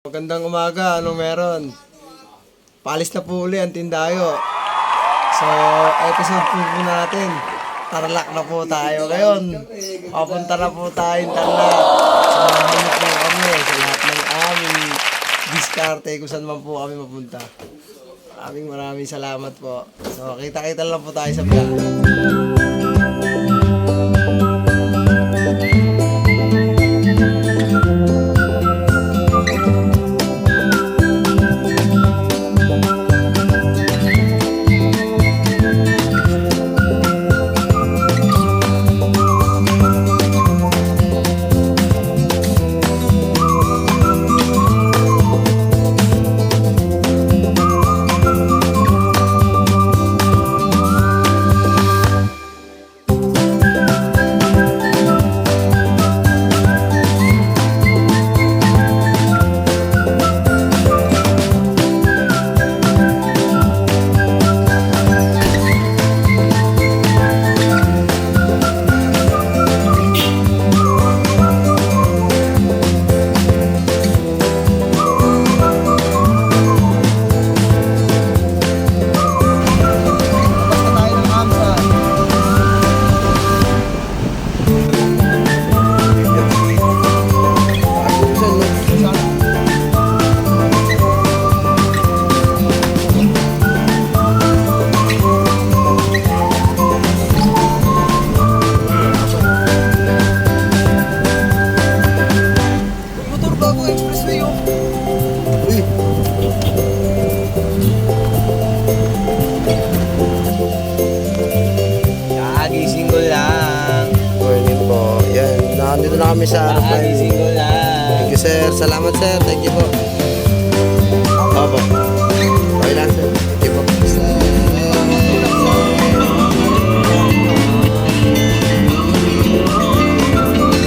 Magandang umaga, anong meron? Paalis na po uli ang Tindayo. So, episode po natin. Tarlac na po tayo ngayon. Papunta na po tayong Tarlac. Samahan niyo po kami sa lahat ng aming diskarte kung saan man po kami mapunta. Maraming salamat po. So, kita-kita lang po tayo sa vlog. Kagising ko lang. Morning po. Yan, nakandito na kami sa harapan. Kagising ko lang. Thank you, sir. Salamat, sir. Thank you po. Opo. Okay lang, sir. Thank you po.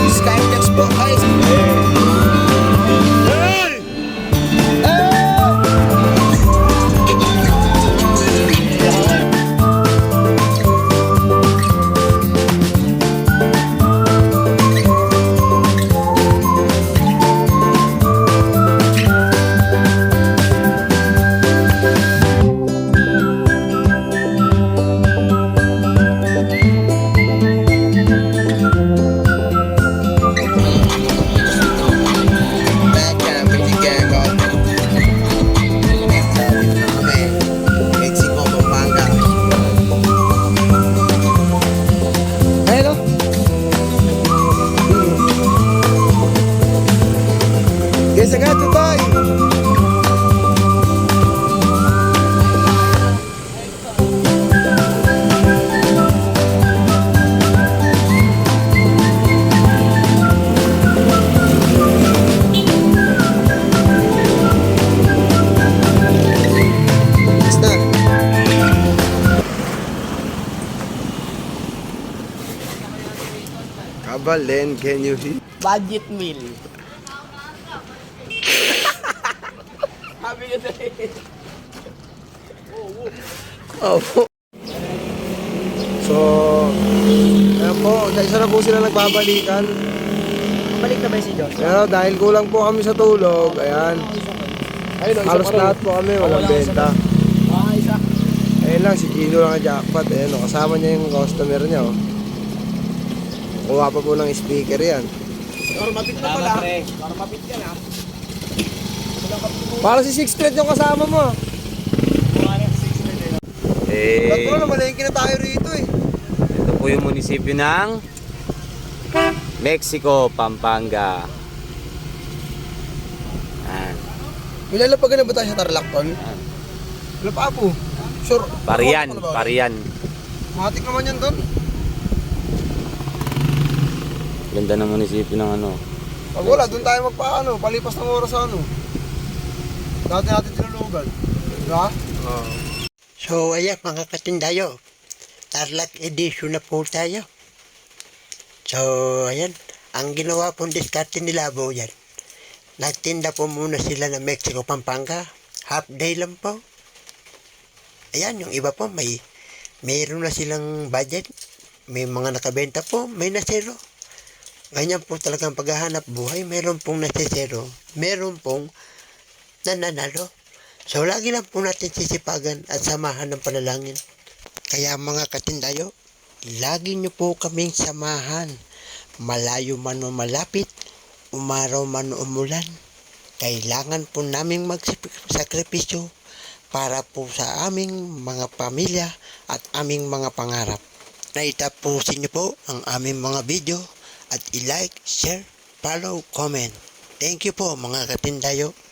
Skytex po, guys. Guys, agad ito tayo. Kabalen, can you hear? Budget meal. Sabi ko sa'yo. Opo. So, ayan po, isa na po sila nagbabalikan. Balik na ba si Josh? Pero dahil kulang po kami sa tulog, ayan. Halos lahat po kami, walang benta. Isa. Ayun lang, si Gino lang ang jackpot. Ayan, oh, kasama niya yung customer niya. Oh. Kuha pa po ng speaker yan. Normapit na pala. Normapit ka na. Para si 6 yung kasama mo. Ba't po na malengke na tayo rito eh. Ito po yung munisipyo ng Mexico, Pampanga. Yan. Milalapagan na ba tayo sa Tarlac, Ton? Wala pa po. Sure. Parian, Parian. Matik naman yan, Ton. Ganda ng munisipyo ng ano. Pag wala, doon tayo palipas ng oras sa ano. Dati natin tinulugan. Diba? Oo. So ayan mga katindayo, Tarlac edition na po tayo. So ayan, ang ginawa pong diskarte nila po yan. Nagtinda po muna sila ng Mexico, Pampanga. Half day lang po. Ayan, yung iba po mayroon na silang budget. May mga nakabenta po, may nasero. Ganyan po talagang paghahanap buhay. Meron pong nasisero. Meron pong na nanalo. So lagi lang po natin sisipagan at samahan ng panalangin. Kaya mga katindayo, lagi niyo po kaming samahan. Malayo man o malapit, umaraw man o umulan. Kailangan po naming magsakripisyo para po sa aming mga pamilya at aming mga pangarap. Naitapusin niyo po ang aming mga video at i-like, share, follow, comment. Thank you po mga katindayo.